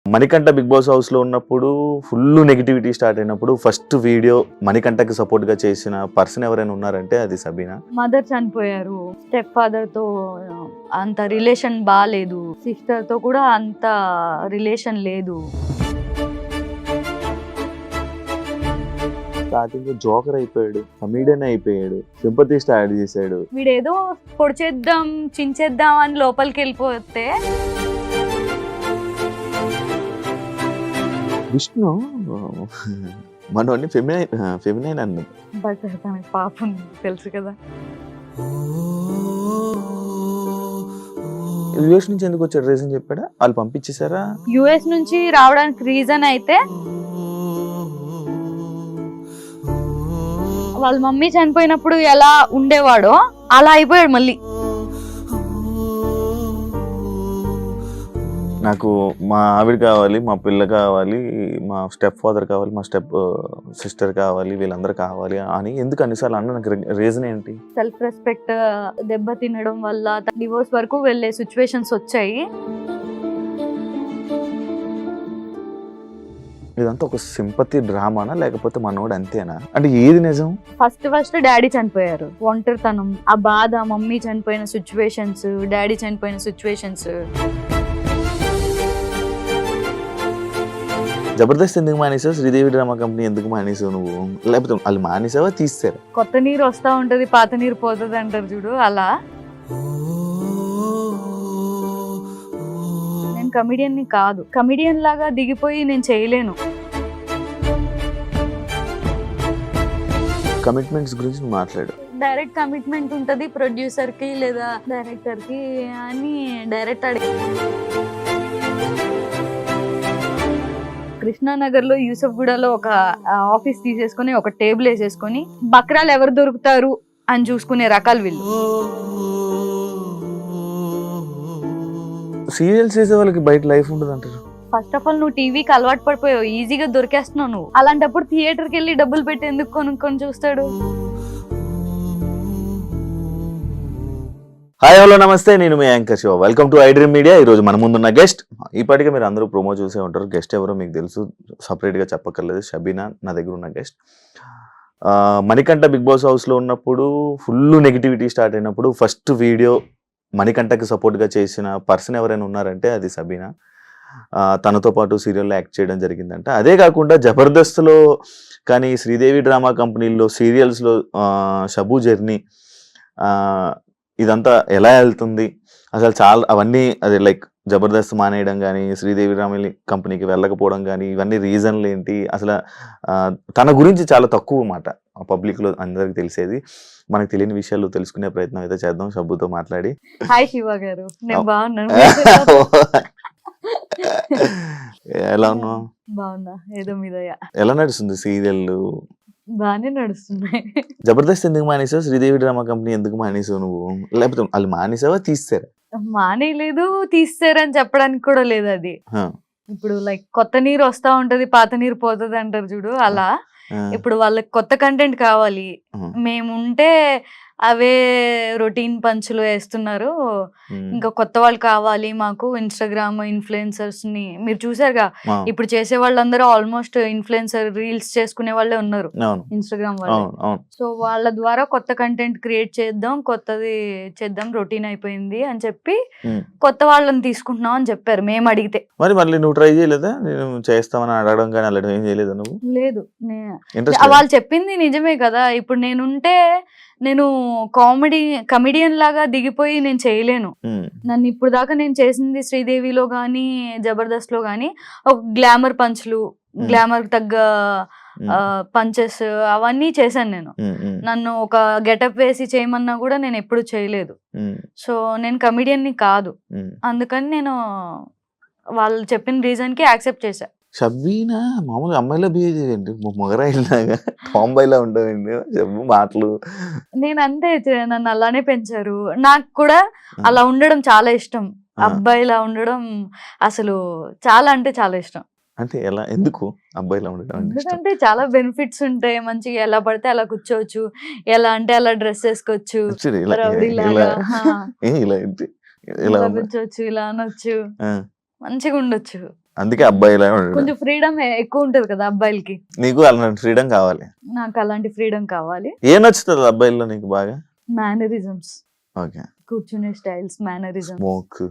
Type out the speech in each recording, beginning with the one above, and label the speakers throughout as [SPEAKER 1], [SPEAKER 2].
[SPEAKER 1] Manikanta big boss house లో ఉన్నప్పుడు full negativity start అయినప్పుడు ఫస్ట్ వీడియో మణికంఠకి సపోర్ట్ గా చేసిన పర్సన్ ఎవరైనా ఉన్నారంటే అది సబీనా.
[SPEAKER 2] మదర్ చనిపోయారు, స్టెప్ ఫాదర్ తో అంత రిలేషన్ బాగాలేదు, సిస్టర్ తో కూడా అంత రిలేషన్ లేదు.
[SPEAKER 1] స్టార్టింగ్ జోకర్ అయిపోయాడు, కమీడియన్ అయిపోయాడు, సింపతి స్టార్ట్ చేశాడు.
[SPEAKER 2] వీడేదో పొడిచేద్దాం చించేద్దాం అని లోపలికి వెళ్ళిపోతే
[SPEAKER 1] విష్ణు మనోని ఫెమినైన్ అన్నది.
[SPEAKER 2] బట్ తనకి పాపం తెలుసు కదా.
[SPEAKER 1] యుఎస్ నుంచి ఎందుకు వచ్చాడు రీజన్ చెప్పాడా? వాళ్ళు పంపించేశారా?
[SPEAKER 2] యుఎస్ నుంచి రావడానికి రీజన్ అయితే వాళ్ళ మమ్మీ చనిపోయినప్పుడు ఎలా ఉండేవాడో అలా అయిపోయాడు మళ్ళీ.
[SPEAKER 1] నాకు మా ఆవిడ కావాలి, మా పిల్ల కావాలి, మా స్టెప్ ఫాదర్ కావాలి, మా స్టెప్ సిస్టర్ కావాలి, వీళ్ళందరూ కావాలి అని ఎందుకు అన్నిసార్లు అన్న? నాకు రీజన్ ఏంటి?
[SPEAKER 2] సెల్ఫ్ రెస్పెక్ట్ దెబ్బ తినడం వల్ల డివోర్స్ వరకు వెళ్ళే సిచ్యువేషన్స్ వచ్చాయి.
[SPEAKER 1] ఇదంతా ఒక సింపతి డ్రామానా లేకపోతే మనోడు అంతేనా? అంటే ఏది నిజం?
[SPEAKER 2] ఫస్ట్ డాడీ చనిపోయారు, ఒంటరితనం, ఆ బాధ, మమ్మీ చనిపోయిన సిచ్యువేషన్స్, డాడీ చనిపోయిన సిచ్యువేషన్స్.
[SPEAKER 1] జబర్దస్త్ ఎందుకు మానేసావు? శ్రీదేవి డ్రామా కంపెనీ ఎందుకు మానేసావు నువ్వు? లేకపోతే వాళ్ళు మానేసావా తీస్తారు?
[SPEAKER 2] కొత్త నీరు వస్తా ఉంటది, పాత నీరు పోతుంది అంటారు చూడు, అలా. నేను కమిడియన్ ని కాదు, కమిడియన్ లాగా దిగిపోయి నేను చేయలేను.
[SPEAKER 1] కమిట్మెంట్స్ గురించి నువ్వు మాట్లాడు.
[SPEAKER 2] డైరెక్ట్ కమిట్మెంట్ ఉంటది ప్రొడ్యూసర్ కి లేదా డైరెక్టర్ కి అని డైరెక్ట్ అడిగి కృష్ణానగర్ లో యూసఫ్గూడలో ఒక ఆఫీస్ తీసేసుకుని ఒక టేబుల్ వేసేసుకుని బక్రాలు ఎవరు దొరుకుతారు అని చూసుకునే రకాలు వీళ్ళు.
[SPEAKER 1] సీరియల్స్ చేసే వాళ్ళకి బయట లైఫ్ ఉండదు అంటారు.
[SPEAKER 2] ఫస్ట్ ఆఫ్ ఆల్ నువ్వు టీవీకి అలవాటు పడిపోయావు, ఈజీగా దొరికేస్తున్నావు నువ్వు. అలాంటప్పుడు థియేటర్కి వెళ్ళి డబ్బులు పెట్టి ఎందుకు కొనుక్కొని చూస్తాడు?
[SPEAKER 1] హాయ్ హలో నమస్తే, నేను మీ anchor Shiva. Welcome to iDream media. ఈరోజు మన ముందున్న గెస్ట్, ఇప్పటికే మీరు అందరూ ప్రోమో చూసే ఉంటారు. గెస్ట్ ఎవరో మీకు తెలుసు, సపరేట్గా చెప్పక్కర్లేదు. షబీనా నా దగ్గర ఉన్న గెస్ట్. మణికంఠ బిగ్ బాస్ హౌస్లో ఉన్నప్పుడు ఫుల్ నెగిటివిటీ స్టార్ట్ అయినప్పుడు ఫస్ట్ వీడియో మణికంఠకి సపోర్ట్గా చేసిన పర్సన్ ఎవరైనా ఉన్నారంటే అది సబీనా. తనతో పాటు సీరియల్లో యాక్ట్ చేయడం జరిగిందంట. అదే కాకుండా జబర్దస్త్లో కానీ శ్రీదేవి డ్రామా కంపెనీల్లో సీరియల్స్లో షబు జర్నీ, ఇదంతా ఎలా వెళ్తుంది అసలు, చాలా అవన్నీ అది లైక్ జబర్దస్త్ మానేయడం కానీ శ్రీదేవి డ్రామా కంపెనీకి వెళ్ళకపోవడం కానీ ఇవన్నీ రీజన్లు ఏంటి అసలు? తన గురించి చాలా తక్కువ మాట పబ్లిక్లో అందరికి తెలిసేది. మనకు తెలియని విషయాలు తెలుసుకునే ప్రయత్నం అయితే చేద్దాం షబ్బుతో మాట్లాడి.
[SPEAKER 2] హాయ్ శివ గారు, నేను బాగున్నాను.
[SPEAKER 1] ఎలా ఉన్నావు?
[SPEAKER 2] బాగున్నా, ఏదో మీద.
[SPEAKER 1] ఎలా నడుస్తుంది సీరియల్?
[SPEAKER 2] బాగానే నడుస్తున్నాయి.
[SPEAKER 1] జబర్దస్త్ ఎందుకు మానేసావు? శ్రీదేవి డ్రామా కంపెనీ ఎందుకు మానేసావు నువ్వు? లేకపోతే వాళ్ళు మానేసావా తీస్తారు?
[SPEAKER 2] మానేయలేదు, తీస్తారని చెప్పడానికి కూడా లేదు. అది ఇప్పుడు లైక్ కొత్త నీరు వస్తా ఉంటది, పాత నీరు పోతుంది అంటారు చూడు, అలా. ఇప్పుడు వాళ్ళకి కొత్త కంటెంట్ కావాలి, మేముంటే అవే రొటీన్ పంచులు వేస్తున్నారు. ఇంకా కొత్త వాళ్ళు కావాలి మాకు. ఇన్స్టాగ్రామ్ ఇన్ఫ్లుయెన్సర్స్ ని మీరు చూసారుగా, ఇప్పుడు చేసే వాళ్ళందరూ ఆల్మోస్ట్ ఇన్ఫ్లుయెన్సర్ రీల్స్ చేసుకునే వాళ్ళే ఉన్నారు ఇన్స్టాగ్రామ్ వాళ్ళు. సో వాళ్ళ ద్వారా కొత్త కంటెంట్ క్రియేట్ చేద్దాం, కొత్తది చేద్దాం, రొటీన్ అయిపోయింది అని చెప్పి కొత్త వాళ్ళని తీసుకుంటున్నాం అని చెప్పారు మేము అడిగితే.
[SPEAKER 1] మరి మళ్ళీ నువ్వు ట్రై చేయలేదా? నేను చేస్తామని అడగడం కానీ అలా ఏం చేయలేదా నువ్వు?
[SPEAKER 2] లేదు, వాళ్ళు చెప్పింది నిజమే కదా. ఇప్పుడు నేను కమిడియన్ లాగా దిగిపోయి నేను చేయలేను. నన్ను ఇప్పుడు దాకా నేను చేసింది శ్రీదేవిలో గానీ జబర్దస్త్ లో గానీ ఒక గ్లామర్ పంచ్లు, గ్లామర్ తగ్గ పంచెస్ అవన్నీ చేశాను నేను. నన్ను ఒక గెటప్ వేసి చేయమన్నా కూడా నేను ఎప్పుడు చేయలేదు. సో నేను కమిడియన్ ని కాదు, అందుకని నేను వాళ్ళు చెప్పిన రీజన్ కి యాక్సెప్ట్ చేశా.
[SPEAKER 1] షబ్బీనా మామూలుగా అమ్మాయిలా బిహేవ్ చేయండి, మొగరాయిలాగా టాంబాయ్లా ఉండవండి చెప్పు మాటలు.
[SPEAKER 2] నేను అంతే, నన్ను అలానే పెంచారు. నాకు కూడా అలా ఉండడం చాలా ఇష్టం. అబ్బాయిలా ఉండడం అసలు చాలా అంటే చాలా ఇష్టం.
[SPEAKER 1] అంటే ఎలా, ఎందుకు అబ్బాయిలా ఉండడం?
[SPEAKER 2] ఎందుకంటే చాలా బెనిఫిట్స్ ఉంటాయి. మంచిగా ఎలా పడితే అలా కూర్చోవచ్చు, ఎలా అంటే అలా డ్రెస్ వేసుకోవచ్చు.
[SPEAKER 1] ఇలా
[SPEAKER 2] ఇలా
[SPEAKER 1] ఉంది.
[SPEAKER 2] కూర్చోవచ్చు, ఇలా అనొచ్చు,
[SPEAKER 1] ఆ,
[SPEAKER 2] మంచిగా ఉండొచ్చు.
[SPEAKER 1] అందుకే అబ్బాయి ఇలా ఉండడు.
[SPEAKER 2] కొంచెం ఫ్రీడమ్ ఎక్కువ ఉంటది కదా అబ్బాయిలకి.
[SPEAKER 1] నీకు అలాంటి ఫ్రీడమ్ కావాలి.
[SPEAKER 2] నాకు అలాంటి ఫ్రీడమ్ కావాలి.
[SPEAKER 1] ఏం నచ్చుతుంది అబ్బాయిల్లో నీకు బాగా?
[SPEAKER 2] మేనరిజమ్స్,
[SPEAKER 1] ఓకే,
[SPEAKER 2] కూర్చునే స్టైల్స్, మేనరిజమ్స్
[SPEAKER 1] స్మోక్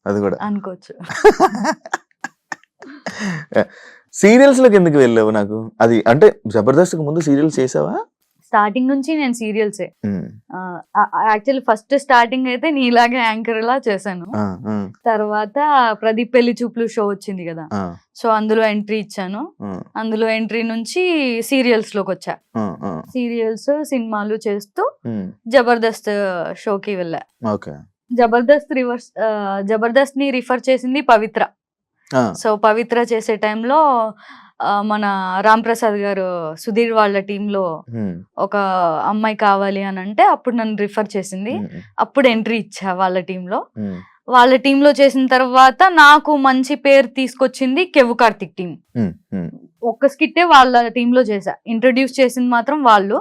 [SPEAKER 1] అది కూడా.
[SPEAKER 2] అనుకోవచ్చు.
[SPEAKER 1] సీరియల్స్ లోకి ఎందుకు వెళ్ళావు? నాకు అది అంటే జబర్దస్త్ ముందు సీరియల్స్ చేసావా?
[SPEAKER 2] స్టార్టింగ్ నుంచి నేను సీరియల్సే. యాక్చువల్లీ ఫస్ట్ స్టార్టింగ్ అయితే నీలాగే యాంకర్ లా చేశాను. తర్వాత ప్రదీప్ పెళ్లి చూపులు షో వచ్చింది కదా, సో అందులో ఎంట్రీ ఇచ్చాను. అందులో ఎంట్రీ నుంచి సీరియల్స్ లోకి వచ్చా. సీరియల్స్, సినిమాలు చేస్తూ జబర్దస్త్ షోకి వెళ్ళా. జబర్దస్త్ ని రిఫర్ చేసింది పవిత్ర. సో పవిత్ర చేసే టైంలో మన రామ్ ప్రసాద్ గారు సుధీర్ వాళ్ళ టీంలో ఒక అమ్మాయి కావాలి అని అంటే అప్పుడు నన్ను రిఫర్ చేసింది. అప్పుడు ఎంట్రీ ఇచ్చా వాళ్ళ టీంలో. వాళ్ళ టీంలో చేసిన తర్వాత నాకు మంచి పేరు తీసుకొచ్చింది కెవ్వు కార్తిక్ టీం. ఒక్క స్కిట్టే వాళ్ళ టీంలో చేశా. ఇంట్రడ్యూస్ చేసింది మాత్రం వాళ్ళు,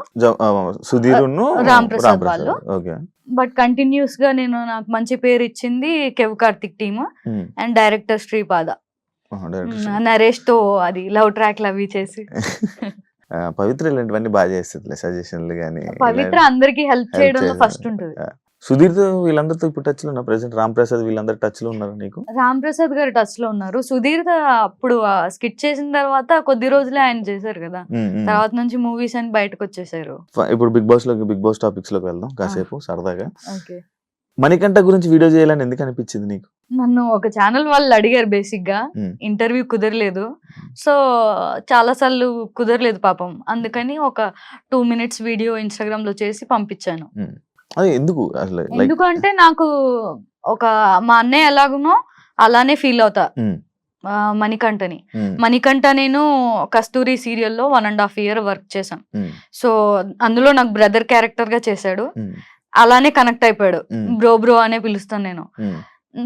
[SPEAKER 2] రామ్ ప్రసాద్ వాళ్ళు. బట్ కంటిన్యూస్ గా నాకు మంచి పేరు ఇచ్చింది Kevvu Karthik team and director Sripada. Naresh తో అది లవ్ ట్రాక్ అవి చేసి.
[SPEAKER 1] పవిత్ర ఇలాంటివన్నీ బాగా చేస్తుంది, సజెషన్లు గానీ.
[SPEAKER 2] పవిత్ర అందరికి హెల్ప్ చేయడంలో ఫస్ట్ ఉంటుంది.
[SPEAKER 1] సుధీర్ తో వీళ్ళందరితో ఇప్పుడు టచ్ లో ఉన్నా? ప్రెసెంట్ రామ్ ప్రసాద్ వీళ్ళందరూ టచ్ లో ఉన్నారు నీకు?
[SPEAKER 2] రామ్ ప్రసాద్ గారు టచ్ లో ఉన్నారు. సుధీర్ అప్పుడు స్కిట్ చేసిన తర్వాత కొద్ది రోజులే ఆయన చేశారు కదా, తర్వాత నుంచి మూవీస్ అని బయటకు వచ్చేసారు.
[SPEAKER 1] ఇప్పుడు బిగ్ బాస్ టాపిక్స్ లోకి వెళ్దాం కాసేపు సరదాగా. మణికంఠ గురించి వీడియో చేయాలని ఎందుకు అనిపించింది నీకు?
[SPEAKER 2] నన్ను ఒక ఛానల్ వాళ్ళు అడిగారు, బేసిక్ గా ఇంటర్వ్యూ కుదరలేదు. సో చాలా సార్లు కుదరలేదు పాపం, అందుకని ఒక 2 minutes వీడియో ఇన్స్టాగ్రామ్ లో చేసి పంపించాను.
[SPEAKER 1] ఎందుకు అసలు?
[SPEAKER 2] ఎందుకంటే నాకు ఒక మా అన్నయ్య ఎలాగునో అలానే ఫీల్ అవుతా మణికంఠ. నేను కస్తూరి సీరియల్లో 1.5 year వర్క్ చేశాను. సో అందులో నాకు బ్రదర్ క్యారెక్టర్ గా చేశాడు. అలానే కనెక్ట్ అయిపోయాడు. బ్రో అనే పిలుస్తాను నేను.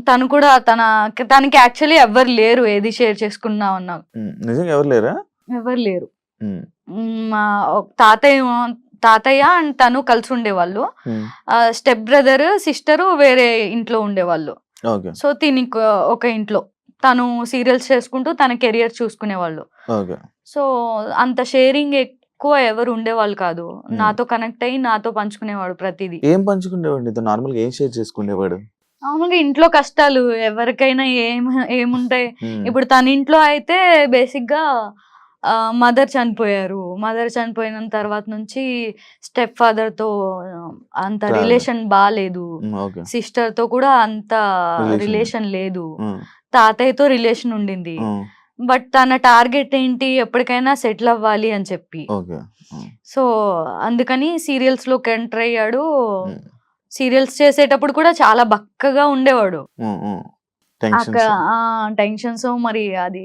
[SPEAKER 2] తను కూడా తనకి యాక్చువల్లీ ఎవరు లేరు ఏది షేర్ చేసుకున్నాం అన్నా. ఎవరు లేరు. మా తాతయ్య అండ్ తను కలిసి ఉండేవాళ్ళు. స్టెప్ బ్రదర్, సిస్టర్ వేరే ఇంట్లో ఉండేవాళ్ళు. సో తినికి ఒక ఇంట్లో తను సీరియల్స్ చేసుకుంటూ తన కెరియర్ చూసుకునేవాళ్ళు. సో అంత షేరింగ్ ఎక్కువ ఎవరు ఉండేవాళ్ళు కాదు. నాతో కనెక్ట్ అయ్యి నాతో పంచుకునేవాడు ప్రతిదీ.
[SPEAKER 1] ఏం పంచుకునేవాడు? నార్మల్గా ఏం షేర్ చేసుకునేవాడు?
[SPEAKER 2] మామూలుగా ఇంట్లో కష్టాలు ఎవరికైనా ఏముంటాయి. ఇప్పుడు తన ఇంట్లో అయితే బేసిక్ గా మదర్ చనిపోయిన తర్వాత నుంచి స్టెప్ ఫాదర్ తో అంత రిలేషన్ బాలేదు. సిస్టర్ తో కూడా అంత రిలేషన్ లేదు. తాతయ్యతో రిలేషన్ ఉండింది. బట్ తన టార్గెట్ ఏంటి, ఎప్పటికైనా సెటిల్ అవ్వాలి అని చెప్పి. సో అందుకని సీరియల్స్ లోకి ఎంటర్ అయ్యాడు. సీరియల్స్ చేసేటప్పుడు కూడా చాలా బక్కగా ఉండేవాడు. టెన్షన్స్ మరి అది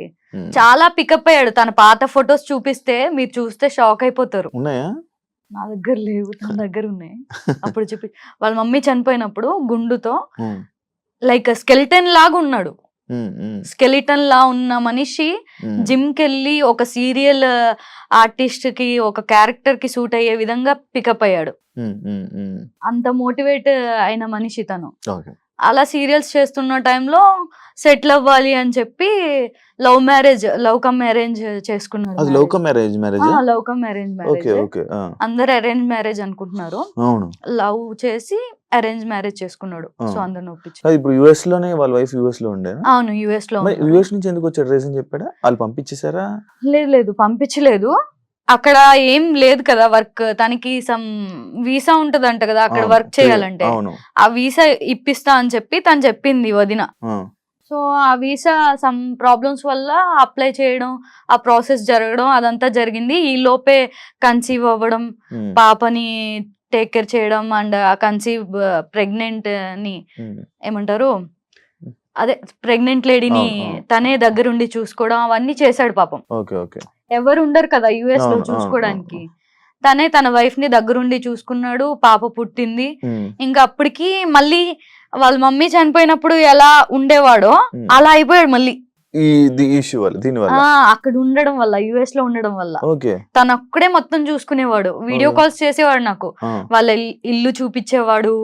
[SPEAKER 2] చాలా పికప్ అయ్యాడు. తన పాత ఫొటోస్ చూపిస్తే మీరు చూస్తే షాక్ అయిపోతారు. నా దగ్గర లేవు, తన దగ్గర ఉన్నాయి. అప్పుడు చెప్పి వాళ్ళ మమ్మీ చనిపోయినప్పుడు గుండుతో లైక్ స్కెలిటన్ లాగా ఉన్నాడు. స్కెలిటన్ లా ఉన్న మనిషి జిమ్ కి వెళ్ళి ఒక సీరియల్ ఆర్టిస్ట్ కి ఒక క్యారెక్టర్ కి సూట్ అయ్యే విధంగా పికప్ అయ్యాడు. అంత మోటివేట్ అయిన మనిషి తను. అలా సీరియల్స్ చేస్తున్న టైంలో సెటిల్ అవ్వాలి అని చెప్పి లవ్ కమ్ అరేంజ్ చేసుకున్నారు. అందరు అరేంజ్ మ్యారేజ్ అనుకుంటున్నారు. లవ్ చేసి అరేంజ్ మ్యారేజ్ చేసుకున్నాడు. సో అందరిని ఒప్పించి.
[SPEAKER 1] ఇప్పుడు యుఎస్ లోనే వాళ్ళ వైఫ్ యుఎస్ లో ఉండే.
[SPEAKER 2] అవును, యుఎస్ లో.
[SPEAKER 1] యుఎస్ నుంచి ఎందుకు వచ్చాడు? రీజన్ చెప్పాడా? వాళ్ళు పంపించేసారా?
[SPEAKER 2] లేదు పంపించలేదు. అక్కడ ఏం లేదు కదా వర్క్. తనకి సమ్ వీసా ఉంటదంట కదా అక్కడ వర్క్ చేయాలంటే. ఆ వీసా ఇప్పిస్తా అని చెప్పి తను చెప్పింది వదిన. సో ఆ వీసా సమ్ ప్రాబ్లమ్స్ వల్ల అప్లై చేయడం, ఆ ప్రాసెస్ జరగడం అదంతా జరిగింది. ఈ లోపే కన్సీవ్ అవ్వడం, పాపని టేక్ కేర్ చేయడం అండ్ ఆ కన్సీవ్ ప్రెగ్నెంట్ ని ఏమంటారు, అదే ప్రెగ్నెంట్ లేడీని తనే దగ్గరుండి చూసుకోవడం అవన్నీ చేశాడు పాపం. ఎవరు ఉండరు కదా యుఎస్ లో చూసుకోవడానికి. తనే తన వైఫ్ ని దగ్గరుండి చూసుకున్నాడు. పాప పుట్టింది. ఇంకా అప్పటికి మళ్ళీ వాళ్ళ మమ్మీ చనిపోయినప్పుడు ఎలా ఉండేవాడో అలా అయిపోయాడు మళ్ళీ. అక్కడ ఉండడం వల్ల, యుఎస్ లో ఉండడం వల్ల తను అక్కడే మొత్తం చూసుకునేవాడు. వీడియో కాల్స్ చేసేవాడు నాకు. వాళ్ళ ఇల్లు చూపించేవాడు.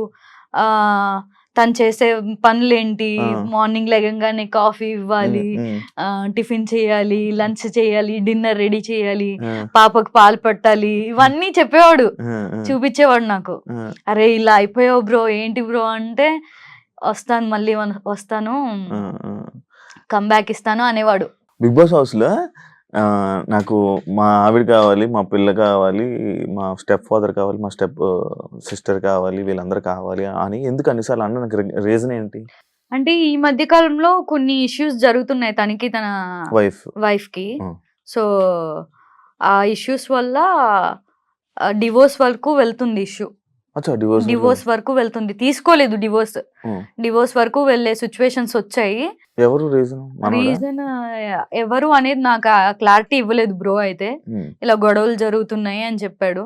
[SPEAKER 2] తను చేసే పనులేంటి,
[SPEAKER 1] ఆ.
[SPEAKER 2] మార్నింగ్ లెగంగానే కాఫీ ఇవ్వాలి, టిఫిన్ చేయాలి, లంచ్ చేయాలి, డిన్నర్ రెడీ చేయాలి, పాపకు పాలు పట్టాలి, ఇవన్నీ చెప్పేవాడు, చూపించేవాడు నాకు. అరే ఇలా అయిపోయావు బ్రో, ఏంటి బ్రో అంటే వస్తాను మళ్ళీ వస్తాను, కంబ్యాక్ ఇస్తాను అనేవాడు.
[SPEAKER 1] బిగ్ బాస్ హౌస్ లో నాకు మా ఆవిడ కావాలి, మా పిల్ల కావాలి, మా స్టెప్ ఫాదర్ కావాలి, మా స్టెప్ సిస్టర్ కావాలి, వీళ్ళందరూ కావాలి అని ఎందుకు అన్నిసార్లు అన్న, నాకు రీజన్ ఏంటి?
[SPEAKER 2] అంటే ఈ మధ్య కాలంలో కొన్ని ఇష్యూస్ జరుగుతున్నాయి తనకి, తన వైఫ్ కి. సో ఆ ఇష్యూస్ వల్ల డివోర్స్ వరకు వెళ్తుంది ఇష్యూ. డివోర్స్ వరకు వెళ్తుంది, తీసుకోలేదు డివోర్స్ వరకు వెళ్ళే సిచ్యువేషన్స్ వచ్చాయి.
[SPEAKER 1] ఎవరు
[SPEAKER 2] రీజన్ ఎవరు అనేది నాకు క్లారిటీ ఇవ్వలేదు బ్రో. అయితే ఇలా గొడవలు జరుగుతున్నాయి అని చెప్పాడు.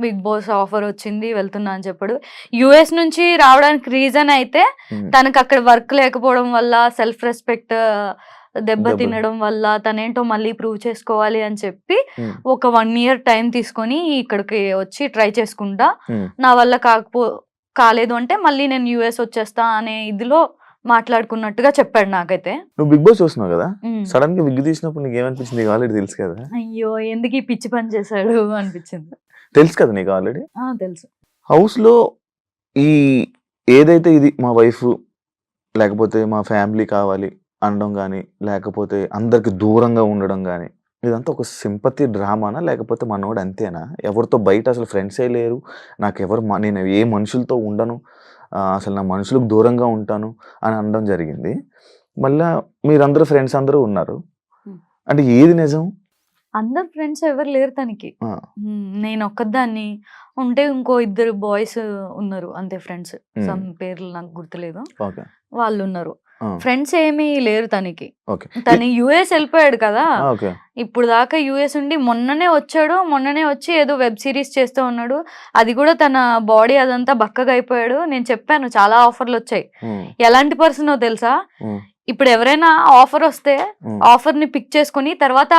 [SPEAKER 2] బిగ్ బాస్ ఆఫర్ వచ్చింది, వెళ్తున్నా అని చెప్పాడు. యుఎస్ నుంచి రావడానికి రీజన్ అయితే తనకు అక్కడ వర్క్ లేకపోవడం వల్ల, సెల్ఫ్ రెస్పెక్ట్ దెబ్బ తినడం వల్ల, తనేంటో మళ్ళీ ప్రూవ్ చేసుకోవాలి అని చెప్పి ఒక 1 year టైం తీసుకొని ఇక్కడికి వచ్చి ట్రై చేసుకుంటా, నా వల్ల కాలేదు అంటే మళ్ళీ నేను యుఎస్ వచ్చేస్తా అనే ఇదిలో మాట్లాడుకున్నట్టుగా చెప్పాడు నాకైతే.
[SPEAKER 1] నువ్వు బిగ్ బాస్ చూస్తున్నావు కదా, సడన్ గా విగ్ తీసినప్పుడు నీకు ఏమనిపించింది? ఆల్రెడీ తెలుసు కదా.
[SPEAKER 2] అయ్యో ఎందుకు ఈ పిచ్చి పని చేశాడు అనిపించింది.
[SPEAKER 1] తెలుసు కదా నీకు ఆల్రెడీ.
[SPEAKER 2] తెలుసు. హౌస్
[SPEAKER 1] లో ఈ ఏదైతే ఇది మా వైఫ్ లేకపోతే మా ఫ్యామిలీ కావాలి అనడం కానీ, లేకపోతే అందరికి దూరంగా ఉండడం కానీ, ఇదంతా ఒక సింపతి డ్రామానా, లేకపోతే మనోడు అంతేనా? ఎవరితో బయట అసలు ఫ్రెండ్సే లేరు, నేను ఏ మనుషులతో ఉండను, అసలు నా మనుషులకు దూరంగా ఉంటాను అని అనడం జరిగింది. మళ్ళా మీరందరూ ఫ్రెండ్స్ అందరూ ఉన్నారు అంటే ఏది నిజం?
[SPEAKER 2] అందరు ఫ్రెండ్స్ ఎవరు లేరు తనకి. నేను ఒక్కదాన్ని ఉంటే ఇంకో 2 బాయ్స్ ఉన్నారు అంతే ఫ్రెండ్స్. సమ్ పేర్లు నాకు గుర్తులేదు, వాళ్ళు ఉన్నారు. ఫ్రెండ్స్ ఏమీ లేరు తనకి. తను యుఎస్ వెళ్ళిపోయాడు కదా, ఇప్పుడు దాకా యుఎస్ ఉండి మొన్ననే వచ్చి ఏదో వెబ్ సిరీస్ చేస్తూ ఉన్నాడు. అది కూడా తన బాడీ అదంతా బక్కగా అయిపోయాడు. నేను చెప్పాను చాలా ఆఫర్లు వచ్చాయి. ఎలాంటి పర్సన్ తెలుసా, ఇప్పుడు ఎవరైనా ఆఫర్ వస్తే ఆఫర్ ని పిక్ చేసుకుని తర్వాత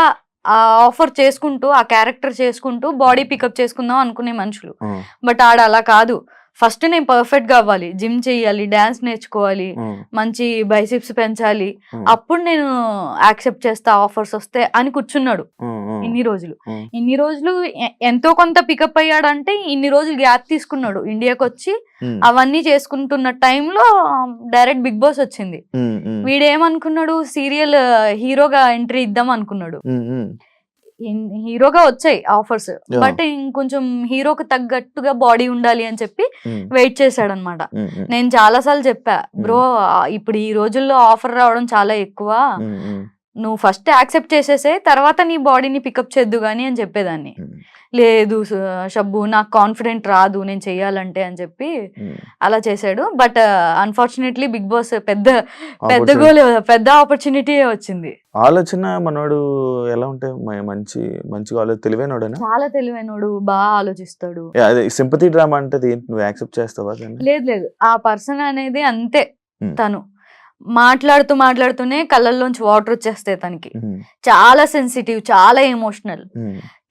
[SPEAKER 2] ఆ ఆఫర్ చేసుకుంటూ, ఆ క్యారెక్టర్ చేసుకుంటూ బాడీ పికప్ చేసుకుందాం అనుకునే మనుషులు. బట్ ఆడ అలా కాదు. ఫస్ట్ నేను పర్ఫెక్ట్ గా అవ్వాలి, జిమ్ చెయ్యాలి, డాన్స్ నేర్చుకోవాలి, మంచి బైసిప్స్ పెంచాలి, అప్పుడు నేను యాక్సెప్ట్ చేస్తా ఆఫర్స్ వస్తే అని కూర్చున్నాడు ఇన్ని రోజులు. ఎంతో కొంత పికప్ అయ్యాడంటే ఇన్ని రోజులు గ్యాప్ తీసుకున్నాడు. ఇండియాకి వచ్చి అవన్నీ చేసుకుంటున్న టైంలో డైరెక్ట్ బిగ్ బాస్ వచ్చింది. వీడేమనుకున్నాడు, సీరియల్ హీరోగా ఎంట్రీ ఇద్దాం అనుకున్నాడు. హీరోగా వచ్చాయి ఆఫర్స్, బట్ ఇంకొంచెం హీరోకి తగ్గట్టుగా బాడీ ఉండాలి అని చెప్పి వెయిట్ చేశాడనమాట. నేను చాలా సార్లు చెప్పా, బ్రో ఇప్పుడు ఈ రోజుల్లో ఆఫర్ రావడం చాలా ఎక్కువ, నువ్వు ఫస్ట్ యాక్సెప్ట్ చేసేసే, తర్వాత నీ బాడీని పికప్ చేద్దు గానీ అని చెప్పేదాన్ని. లేదు షబ్బు నాకు కాన్ఫిడెంట్ రాదు నేను చెయ్యాలంటే అని చెప్పి అలా చేశాడు. బట్ అన్ఫార్చునేట్లీ బిగ్ బాస్ పెద్ద ఆపర్చునిటీ వచ్చింది.
[SPEAKER 1] ఆలోచన మనోడు ఎలా ఉంటే మంచి తెలివైనోడు,
[SPEAKER 2] చాలా తెలివైనోడు, బాగా ఆలోచిస్తాడు.
[SPEAKER 1] సింపతి డ్రామా అంటే నువ్వు యాక్సెప్ట్ చేస్తావా?
[SPEAKER 2] లేదు, ఆ పర్సన్ అనేది అంతే. తను మాట్లాడుతూనే కళ్ళల్లోంచి వాటర్ వచ్చేస్తాయి తనకి. చాలా సెన్సిటివ్, చాలా ఎమోషనల్.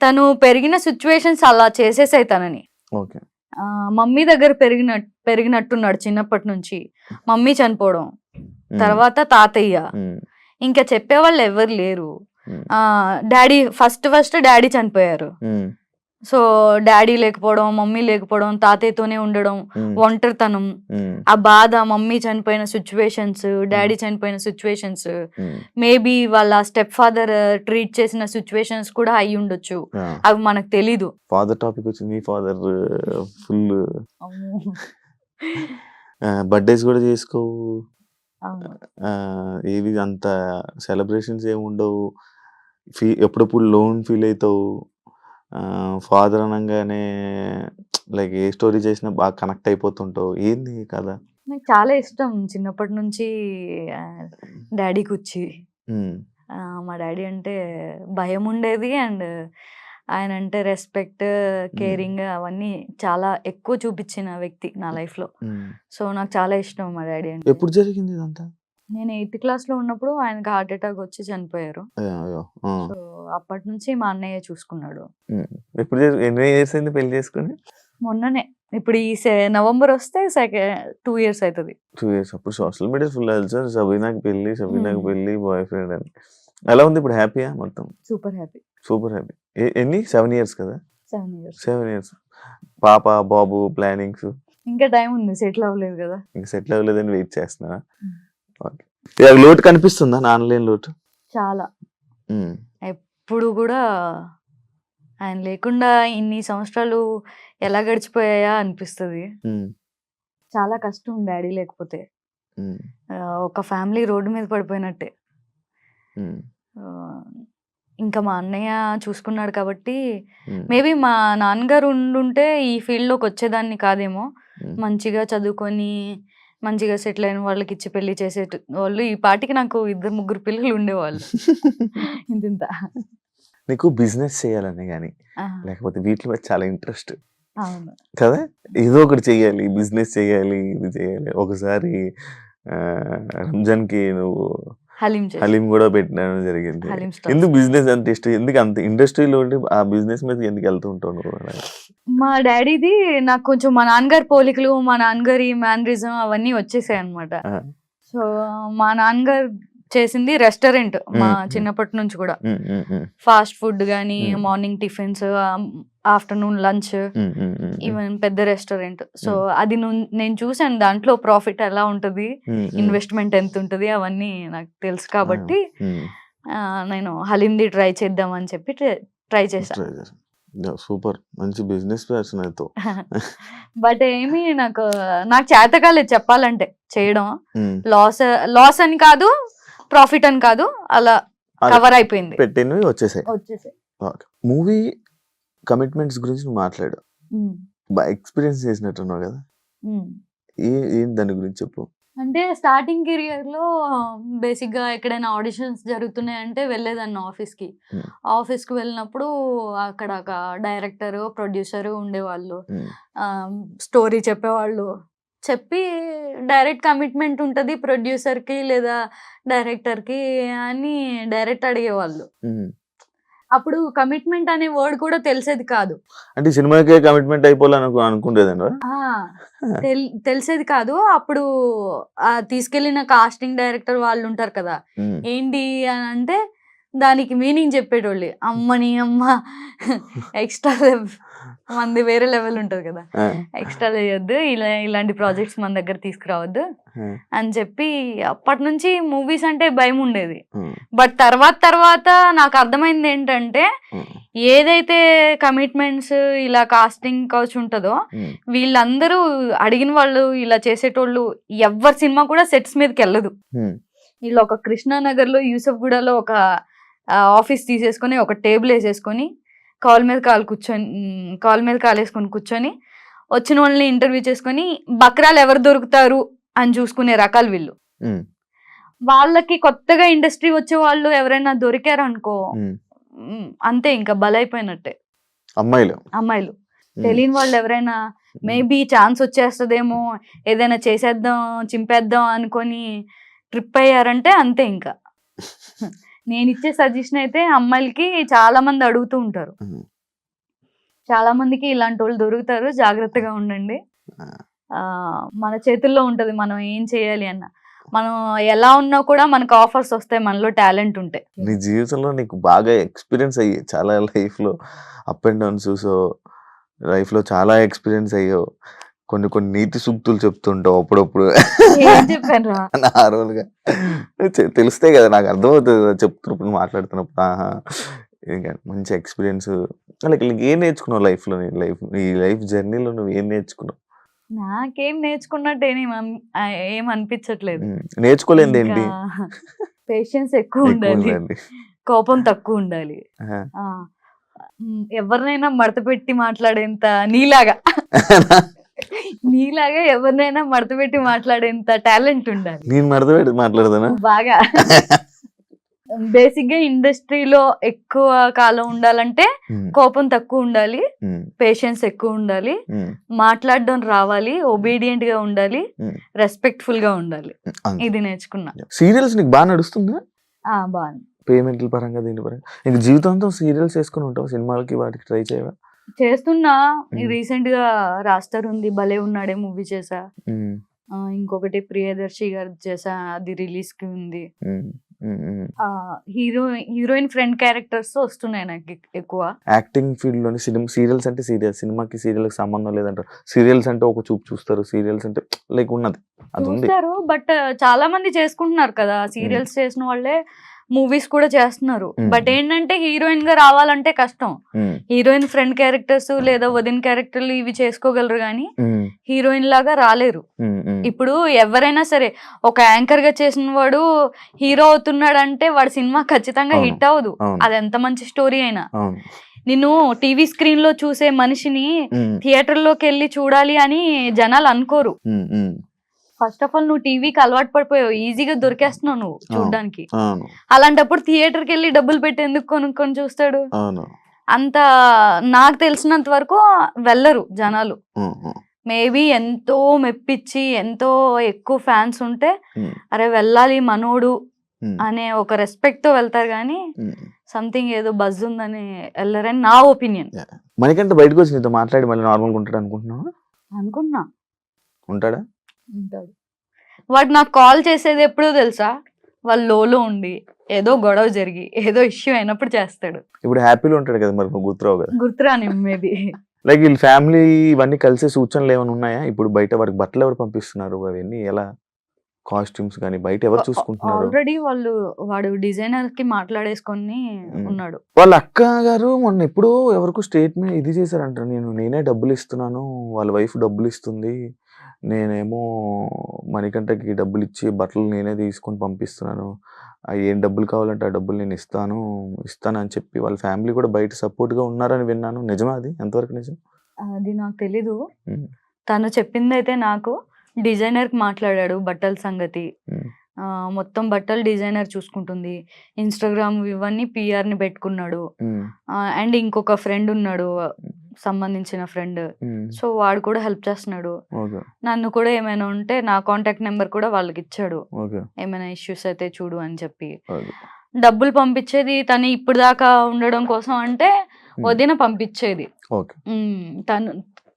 [SPEAKER 2] తను పెరిగిన సిచ్యువేషన్స్ అలా చేసేసాయి తనని. మమ్మీ దగ్గర పెరిగినట్టున్నాడు చిన్నప్పటి నుంచి. మమ్మీ చనిపోవడం, తర్వాత తాతయ్య, ఇంకా చెప్పేవాళ్ళు ఎవరు లేరు. డాడీ ఫస్ట్ డాడీ చనిపోయారు. సో డాడీ లేకపోవడం, మమ్మీ లేకపోవడం, తాతయ్యతోనే ఉండడం, ఒంటరితనం, ఆ బాధ, మమ్మీ చనిపోయిన సిచ్యువేషన్స్, డాడీ చనిపోయిన సిచ్యువేషన్స్, మేబీ వాళ్ళ స్టెప్ ఫాదర్ ట్రీట్ చేసిన సిచ్యువేషన్స్ కూడా అయి ఉండొచ్చు, అవి మనకు తెలీదు.
[SPEAKER 1] ఫాదర్ టాపిక్ వచ్చింది. మీ ఫాదర్ ఫుల్ బర్త్డేస్ కూడా చేసుకోవు, ఏవి అంత సెలబ్రేషన్స్ ఏమి ఉండవు, ఎప్పుడప్పుడు లోన్ ఫీల్ అవుతావు. ఫాదర్ అనగానే లైక్ ఏ స్టోరీ చేసినా బాగా కనెక్ట్ అయిపోతుంటావు. ఏంది కదా,
[SPEAKER 2] నాకు చాలా ఇష్టం చిన్నప్పటి నుంచి డాడీ కూర్చి. మా డాడీ అంటే భయం ఉండేది, అండ్ ఆయన అంటే రెస్పెక్ట్, కేరింగ్ అవన్నీ చాలా ఎక్కువ చూపించిన వ్యక్తి నా లైఫ్ లో. సో నాకు చాలా ఇష్టం మా డాడీ అంటే.
[SPEAKER 1] ఎప్పుడు జరిగింది ఇదంతా?
[SPEAKER 2] నేను 8th class లో ఉన్నప్పుడు ఆయనకి హార్ట్ అటాక్ వచ్చి చనిపోయారు. సో అప్పటి నుంచి మా అన్నయ్య చూసుకున్నాడు.
[SPEAKER 1] ఎప్పుడు ఎన్ని ఇయర్స్ అయింది పెళ్లి చేసుకుని?
[SPEAKER 2] మొన్ననే ఇప్పుడు ఈ నవంబర్ వస్తే 2 years అవుతుంది.
[SPEAKER 1] 2 years. అప్పుడు సోషల్ మీడియా ఫుల్ సార్ షబీనాకి పెళ్లి బాయ్ ఫ్రెండ్ అని. ఎలా ఉంది ఇప్పుడు? హ్యాపీయా మొత్తం?
[SPEAKER 2] Super happy.
[SPEAKER 1] Super happy. ఎన్ని 7 years కదా?
[SPEAKER 2] 7 years.
[SPEAKER 1] 7 years. పాప బాబు ప్లానింగ్స్
[SPEAKER 2] ఇంకా టైం ఉంది, సెటిల్ అవ్వలేదు కదా.
[SPEAKER 1] ఇంకా సెటిల్ అవ్వలేదని వెయిట్ చేస్తున్నా. లోటు కనిపిస్తుందా? ఆన్లైన్ లోటు
[SPEAKER 2] చాలా. ఎప్పుడు కూడా ఆయన లేకుండా ఇన్ని సంవత్సరాలు ఎలా గడిచిపోయాయా అనిపిస్తుంది. చాలా కష్టం డాడీ లేకపోతే. ఒక ఫ్యామిలీ రోడ్డు మీద పడిపోయినట్టే. ఇంకా మా అన్నయ్య చూసుకున్నాడు కాబట్టి మేబీ మా నాన్నగారు ఉండుంటే ఈ ఫీల్డ్లోకి వచ్చేదాన్ని కాదేమో. మంచిగా చదువుకొని మంచిగా సెటిల్ అయిన వాళ్ళకి ఇచ్చి పెళ్లి చేసే వాళ్ళు ఈ పాటికి నాకు 2-3 పిల్లలు ఉండేవాళ్ళు. ఇంత
[SPEAKER 1] నీకు బిజినెస్ చేయాలని కానీ లేకపోతే వీటి మీద చాలా ఇంట్రెస్ట్
[SPEAKER 2] అవును
[SPEAKER 1] కదా? ఏదో ఒకటి చెయ్యాలి, బిజినెస్ చేయాలి, ఇది చేయాలి. ఒకసారి రంజాన్కి నువ్వు హలీం కూడా పెట్టడం జరిగింది. ఎందుకు బిజినెస్ అంత ఇష్టం? ఎందుకు అంత ఇండస్ట్రీలో ఉండి ఆ బిజినెస్ మీద ఎందుకు వెళ్తూ ఉంటావు నువ్వు?
[SPEAKER 2] మా డాడీది నాకు కొంచెం మా నాన్నగారి పోలికలు, మా నాన్నగారి మ్యానరిజం అవన్నీ వచ్చేసాయి అనమాట. సో మా నాన్నగారు చేసింది రెస్టారెంట్ మా చిన్నప్పటి నుంచి కూడా. ఫాస్ట్ ఫుడ్ గానీ, morning tiffins, afternoon lunch, even పెద్ద రెస్టారెంట్. సో అది నేను చూసాను, దాంట్లో ప్రాఫిట్ ఎలా ఉంటది, ఇన్వెస్ట్మెంట్ ఎంత ఉంటది అవన్నీ నాకు తెలుసు కాబట్టి నేను హలీంది ట్రై చేద్దాం అని చెప్పి ట్రై చేశాను.
[SPEAKER 1] సూపర్, మంచి బిజినెస్ పర్సన్ అయితే.
[SPEAKER 2] బట్ ఏమి నాకు చేత కాలేదు చెప్పాలంటే చేయడం. లాస్ అని కాదు, ప్రాఫిట్ అని కాదు, అలా కవర్ అయిపోయింది.
[SPEAKER 1] పెట్టినవి వచ్చేసాయి. మూవీ కమిట్మెంట్స్ గురించి నువ్వు మాట్లాడు, ఎక్స్పీరియన్స్ చేసినట్టున్నావు కదా, ఏం దాని గురించి చెప్పు.
[SPEAKER 2] అంటే స్టార్టింగ్ కెరియర్ లో బేసిక్ గా ఎక్కడైనా ఆడిషన్స్ జరుగుతున్నాయంటే వెళ్ళేదాన్ని ఆఫీస్కి. ఆఫీస్కి వెళ్ళినప్పుడు అక్కడ ఒక డైరెక్టర్, ప్రొడ్యూసర్ ఉండేవాళ్ళు, స్టోరీ చెప్పేవాళ్ళు. చెప్పి డైరెక్ట్ కమిట్మెంట్ ఉంటుంది ప్రొడ్యూసర్కి లేదా డైరెక్టర్కి అని డైరెక్ట్ అడిగేవాళ్ళు. అప్పుడు కమిట్మెంట్ అనే వర్డ్ కూడా తెలిసేది కాదు.
[SPEAKER 1] అంటే సినిమాకే కమిట్మెంట్ అయిపోవాలని అనుకుంటేదండి,
[SPEAKER 2] తెలిసేది కాదు. అప్పుడు తీసుకెళ్లిన కాస్టింగ్ డైరెక్టర్ వాళ్ళు ఉంటారు కదా, ఏంటి అని అంటే దానికి మీనింగ్ చెప్పేటోళ్ళు. అమ్మని అమ్మ ఎక్స్ట్రా మంది వేరే లెవెల్ ఉంటది కదా, ఎక్స్ట్రా చేయొద్దు, ఇలాంటి ప్రాజెక్ట్స్ మన దగ్గర తీసుకురావద్దు అని చెప్పి అప్పటి నుంచి మూవీస్ అంటే భయం ఉండేది. బట్ తర్వాత నాకు అర్థమైంది ఏంటంటే, ఏదైతే కమిట్మెంట్స్ ఇలా కాస్టింగ్ కౌచ్ ఉంటుందో వీళ్ళందరూ అడిగిన వాళ్ళు ఇలా చేసేటోళ్ళు ఎవరి సినిమా కూడా సెట్స్ మీదకి వెళ్ళదు. వీళ్ళు ఒక కృష్ణానగర్ లో యూసఫ్గూడలో ఒక ఆఫీస్ తీసేసుకొని ఒక టేబుల్ వేసేసుకొని కాల్ మీద కాలు వేసుకొని కూర్చొని వచ్చిన వాళ్ళని ఇంటర్వ్యూ చేసుకొని బక్రాలు ఎవరు దొరుకుతారు అని చూసుకునే రకాలు వీళ్ళు. వాళ్ళకి కొత్తగా ఇండస్ట్రీ వచ్చే వాళ్ళు ఎవరైనా దొరికారు అనుకో అంతే, ఇంకా బలైపోయినట్టే. అమ్మాయిలు తెలియని వాళ్ళు ఎవరైనా మేబీ ఛాన్స్ వచ్చేస్తుందేమో, ఏదైనా చేసేద్దాం చింపేద్దాం అనుకొని ట్రిప్ అయ్యారంటే అంతే. ఇంకా నేను ఇచ్చే సజెషన్ అయితే అమ్మాయిలకి చాలా మంది అడుగుతూ ఉంటారు, చాలా మందికి ఇలాంటి వాళ్ళు దొరుకుతారు, జాగ్రత్తగా ఉండండి. మన చేతుల్లో ఉంటది మనం ఏం చేయాలి అన్న. మనం ఎలా ఉన్నా కూడా మనకు ఆఫర్స్ వస్తాయి మనలో టాలెంట్ ఉంటే.
[SPEAKER 1] నీ జీవితంలో నీకు బాగా ఎక్స్పీరియన్స్ అయ్యి చాలా లైఫ్ లో అప్ అండ్ డౌన్ చూసో, లైఫ్ లో చాలా ఎక్స్పీరియన్స్ అయ్యో, కొన్ని నీతి సూక్తులు చెప్తుంటావు అప్పుడప్పుడు. నార్మల్గా తెలుస్తాయి కదా, నాకు అర్థమవుతుంది కదా చెప్తున్నప్పుడు, మాట్లాడుతున్నప్పుడు. మంచి ఎక్స్పీరియన్స్ ఏం నేర్చుకున్నావు లైఫ్ లో? ఈ లైఫ్ జర్నీలో నువ్వు ఏం నేర్చుకున్నావు?
[SPEAKER 2] నాకేం నేర్చుకున్నట్టు ఏం అనిపించట్లేదు.
[SPEAKER 1] నేర్చుకోలేదు ఏంటి?
[SPEAKER 2] పేషెన్స్ ఎక్కువ ఉండాలి, కోపం తక్కువ ఉండాలి, ఎవరినైనా మడత పెట్టి మాట్లాడేంత నీలాగా ఎవరినైనా మడత పెట్టి మాట్లాడేంత టాలెంట్ ఉండాలి.
[SPEAKER 1] నేను మడత పెట్టి మాట్లాడతానా
[SPEAKER 2] బాగా. బేసిక్ గా ఇండస్ట్రీలో ఎక్కువ కాలం ఉండాలంటే కోపం తక్కువ ఉండాలి, పేషెన్స్ ఎక్కువ ఉండాలి, మాట్లాడడం రావాలి, ఒబీడియంట్ గా ఉండాలి, రెస్పెక్ట్ఫుల్ గా ఉండాలి. ఇది నేర్చుకున్నా.
[SPEAKER 1] సీరియల్స్ నీకు బాగా నడుస్తుందా?
[SPEAKER 2] బాగా.
[SPEAKER 1] పేమెంట్ల పరంగా దీని పరంగా ఇంకా జీవితాంతం సీరియల్స్ వేసుకుని ఉంటావు, సినిమాలకి వాటికి ట్రై చేయవా?
[SPEAKER 2] చేస్తున్నా.
[SPEAKER 1] మ్మ్.
[SPEAKER 2] రీసెంట్ గా రాస్టర్ ఉంది, భలే ఉన్నాడే మూవీ చేసా.
[SPEAKER 1] మ్మ్.
[SPEAKER 2] ఇంకొకటి ప్రియదర్శి గారు చేసా, అది రిలీజ్ కి ఉంది.
[SPEAKER 1] మ్మ్. మ్మ్.
[SPEAKER 2] హీరోయిన్ ఫ్రెండ్ క్యారెక్టర్స్ వస్తున్నాయి నాకు ఎక్కువ.
[SPEAKER 1] యాక్టింగ్ ఫీల్డ్ లోని సీరియల్స్ అంటే సినిమాకి సీరియల్ కి సంబంధం లేదంటారు. సీరియల్స్ అంటే ఒక చూపు చూస్తారు, సీరియల్స్ అంటే లైక్ ఉన్నది అది ఉంది.
[SPEAKER 2] చూస్తారు, బట్ చాలా మంది చేసుకుంటున్నారు కదా, సీరియల్స్ చేసిన వాళ్ళే మూవీస్ కూడా చేస్తున్నారు. బట్ ఏంటంటే హీరోయిన్ గా రావాలంటే కష్టం. హీరోయిన్ ఫ్రెండ్ క్యారెక్టర్స్ లేదా వదిన క్యారెక్టర్లు ఇవి చేసుకోగలరు కానీ హీరోయిన్ లాగా రాలేరు. ఇప్పుడు ఎవరైనా సరే ఒక యాంకర్ గా చేసిన వాడు హీరో అవుతున్నాడు అంటే వాడి సినిమా ఖచ్చితంగా హిట్ అవ్వదు, అది ఎంత మంచి స్టోరీ అయినా. నిన్ను టీవీ స్క్రీన్ లో చూసే మనిషిని థియేటర్ లోకి వెళ్ళి చూడాలి అని జనాలు అనుకోరు. ఫస్ట్ ఆఫ్ ఆల్ నువ్వు టీవీకి అలవాటు పడిపోయావు, ఈజీగా దొరికేస్తున్నావు నువ్వు చూడడానికి. అలాంటప్పుడు థియేటర్కి వెళ్ళి డబ్బులు పెట్టి ఎందుకు కొనుక్కొని చూస్తాడు? అంత నాకు తెలిసినంత వరకు వెళ్ళరు జనాలు. మేబీ ఎంతో మెప్పించి ఎంతో ఎక్కువ ఫ్యాన్స్ ఉంటే అరే వెళ్ళాలి మనోడు అనే ఒక రెస్పెక్ట్ తో వెళ్తారు కానీ సంథింగ్ ఏదో బజ్ ఉందని వెళ్ళరని నా ఒపీనియన్.
[SPEAKER 1] మనకంటే బయటకు వచ్చి నీతో మాట్లాడి మళ్ళీ నార్మల్గా ఉంటాడు అనుకుంటున్నా. ఉంటాడా?
[SPEAKER 2] ఉంటాడు. వాడు నాకు కాల్ చేసేది ఎప్పుడో తెలుసా, వాళ్ళు లోలో ఉండి ఏదో గొడవ జరిగి ఏదో ఇష్యూ అయినప్పుడు చేస్తాడు.
[SPEAKER 1] ఇప్పుడు హ్యాపీలో ఉంటాడు కదా, మరి నువ్వు గుర్తురావు కదా?
[SPEAKER 2] గుర్తురాని మేబీ.
[SPEAKER 1] లైక్ వీళ్ళ ఫ్యామిలీ ఇవన్నీ కలిసే సూచనలు ఏమైనా ఉన్నాయా? ఇప్పుడు బయట వాడికి బట్టలు ఎవరు పంపిస్తున్నారు, అవన్నీ ఎలా, కాస్ట్యూమ్స్ కానీ బయట ఎవరు చూసుకుంటున్నారు?
[SPEAKER 2] ఆల్రెడీ వాడు డిజైనర్ కి మాట్లాడేసుకొని ఉన్నాడు.
[SPEAKER 1] వాళ్ళ అక్క గారు మొన్న ఎప్పుడో ఎవరికో స్టేట్మెంట్ ఇది చేశారంటారు, నేనే డబ్బులు ఇస్తున్నాను, వాళ్ళ వైఫ్ డబ్బులు ఇస్తుంది, నేనేమో మణికంఠకి డబ్బులు ఇచ్చి బట్టలు నేనే తీసుకొని పంపిస్తున్నాను, ఏం డబ్బులు కావాలంటే ఆ డబ్బులు నేను ఇస్తాను అని చెప్పి వాళ్ళ ఫ్యామిలీ కూడా బయట సపోర్ట్ గా ఉన్నారని విన్నాను. నిజమా? అది ఎంతవరకు నిజం?
[SPEAKER 2] అది నాకు తెలీదు. తను చెప్పింది అయితే నాకు డిజైనర్ కి మాట్లాడాడు బట్టల సంగతి, మొత్తం బట్టలు డిజైనర్ చూసుకుంటుంది, ఇన్స్టాగ్రామ్ ఇవన్నీ పిఆర్ ని పెట్టుకున్నాడు. అండ్ ఇంకొక ఫ్రెండ్ ఉన్నాడు సంబంధించిన ఫ్రెండ్, సో వాడు కూడా హెల్ప్ చేస్తున్నాడు. నన్ను కూడా ఏమైనా ఉంటే నా కాంటాక్ట్ నెంబర్ కూడా వాళ్ళకి ఇచ్చాడు, ఏమైనా ఇష్యూస్ అయితే చూడు అని చెప్పి. డబ్బులు పంపించేది తను ఇప్పుడు దాకా ఉండడం కోసం అంటే వదిన పంపించేది.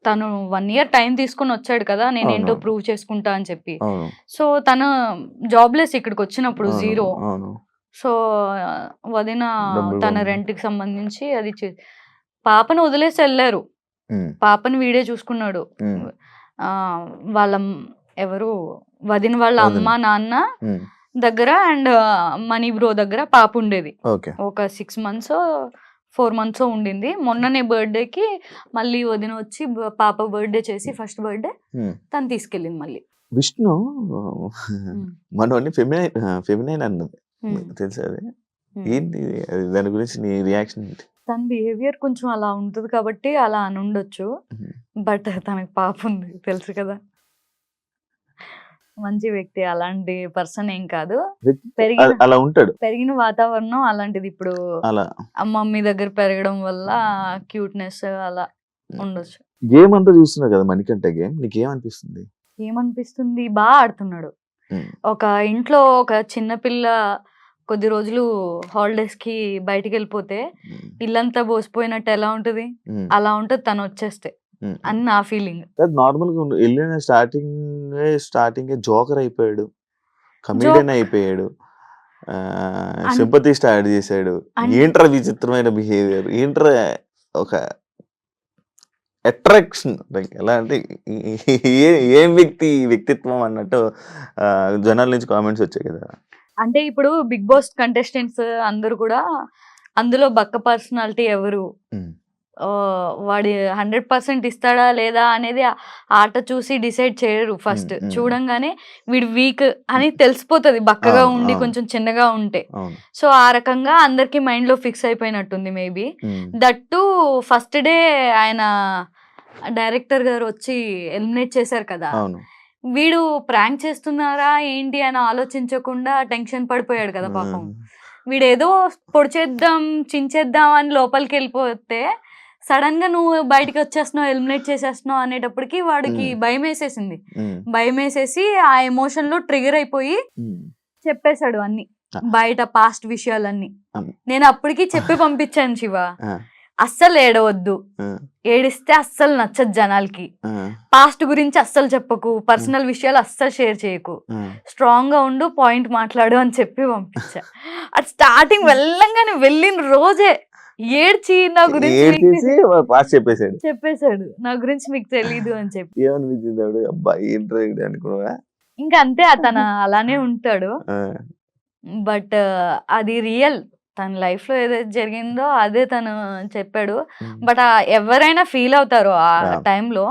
[SPEAKER 2] తను 1 year టైం తీసుకొని వచ్చాడు కదా, నేను ఏంటో ప్రూవ్ చేసుకుంటా అని చెప్పి. సో తను జాబ్లెస్ ఇక్కడికి వచ్చినప్పుడు 0. సో వదిన తన రెంట్ కి సంబంధించి అది పాపను వదిలేసి వెళ్ళారు. పాపని వీడే చూసుకున్నాడు. వాళ్ళ ఎవరు వదిన వాళ్ళ అమ్మ నాన్న దగ్గర అండ్ మనీ బ్రో దగ్గర పాప ఉండేది. ఒక 6 months 4 months ఉండింది. మొన్ననే బర్త్డేకి మళ్ళీ వదిన వచ్చి పాప బర్త్డే చేసి ఫస్ట్ బర్త్డే తను తీసుకెళ్ళింది మళ్ళీ.
[SPEAKER 1] విష్ణు మనోని ఫెమినైన్ అన్నది తెలుసా? అది ఏంటి, దాని గురించి నీ రియాక్షన్ ఏంటి?
[SPEAKER 2] తన బిహేవియర్ కొంచెం అలా ఉంటుంది కాబట్టి అలా అని ఉండొచ్చు, బట్ తనకు పాప ఉంది తెలుసు కదా, మంచి వ్యక్తి, అలాంటి పర్సన్ ఏం కాదు.
[SPEAKER 1] అలా ఉంటాడు,
[SPEAKER 2] పెరిగిన వాతావరణం అలాంటిది. ఇప్పుడు మమ్మీ దగ్గర పెరగడం వల్ల క్యూట్నెస్ అలా ఉండొచ్చు.
[SPEAKER 1] గేమ్ అంతా చూస్తున్నావు కదా మణికంఠ గేమ్, నీకేమనిపిస్తుంది?
[SPEAKER 2] ఏమనిపిస్తుంది, బాగా ఆడుతున్నాడు. ఒక ఇంట్లో ఒక చిన్న పిల్ల కొద్ది రోజులు హాలిడేస్ కి బయటికి వెళ్ళిపోతే ఇల్లంతా బోసిపోయినట్టు ఎలా ఉంటది, అలా ఉంటది తను వచ్చేస్తే అని నా ఫీలింగ్.
[SPEAKER 1] నార్మల్ గా వెళ్ళిన స్టార్టింగ్ జోకర్ అయిపోయాడు, కమీడియన్ అయిపోయాడు, సింపతి స్టార్ట్ చేశాడు. ఏంట్రా విచిత్రమైన బిహేవియర్, ఏంట్రా ఒక అట్రాక్షన్, ఎలా అంటే ఏం వ్యక్తిత్వం అన్నట్టు జనాల నుంచి కామెంట్స్ వచ్చాయి కదా.
[SPEAKER 2] అంటే ఇప్పుడు బిగ్ బాస్ కంటెస్టెంట్స్ అందరూ కూడా అందులో బక్క పర్సనాలిటీ ఎవరు, వాడి 100% ఇస్తాడా లేదా అనేది ఆట చూసి డిసైడ్ చేయరు. ఫస్ట్ చూడంగానే వీడు వీక్ అని తెలిసిపోతుంది, బక్కగా ఉండి కొంచెం చిన్నగా ఉంటే. సో ఆ రకంగా అందరికి మైండ్ లో ఫిక్స్ అయిపోయినట్టుంది మేబీ. దట్టు ఫస్ట్ డే ఆయన డైరెక్టర్ గారు వచ్చి ఎలిమినేట్ చేశారు కదా, వీడు ప్రాంక్ చేస్తున్నారా ఏంటి అని ఆలోచించకుండా టెన్షన్ పడిపోయాడు కదా పాపం. వీడేదో పొడిచేద్దాం చించేద్దాం అని లోపలికి వెళ్ళిపోతే సడన్ గా నువ్వు బయటకి వచ్చేస్తున్నావు, ఎలిమినేట్ చేసేస్తున్నావు అనేటప్పటికి వాడికి భయం వేసేసింది. భయం వేసేసి ఆ ఎమోషన్ లో ట్రిగర్ అయిపోయి చెప్పేశాడు అన్ని, బయట పాస్ట్ విషయాలన్నీ. నేను అప్పటికి చెప్పి పంపించాను శివ, అస్సలు ఏడవద్దు, ఏడిస్తే అస్సలు నచ్చదు జనాలకి, పాస్ట్ గురించి అస్సలు చెప్పకు, పర్సనల్ విషయాలు అస్సలు షేర్ చేయకు, స్ట్రాంగ్ గా ఉండు, పాయింట్ మాట్లాడు అని చెప్పి పంపించా. అది స్టార్టింగ్ వెళ్ళంగానే వెళ్ళిన రోజే ఏడ్చి నా గురించి చెప్పేశాడు, నా గురించి మీకు తెలీదు అని చెప్పి.
[SPEAKER 1] అబ్బాయి అనుకున్నా.
[SPEAKER 2] ఇంకా అంతే, అతను అలానే ఉంటాడు. బట్ అది రియల్, తన లైఫ్ లో ఏదైతే జరిగిందో అదే తను చెప్పాడు. బట్ ఎవరైనా ఫీల్ అవుతారు ఆ టైంలో,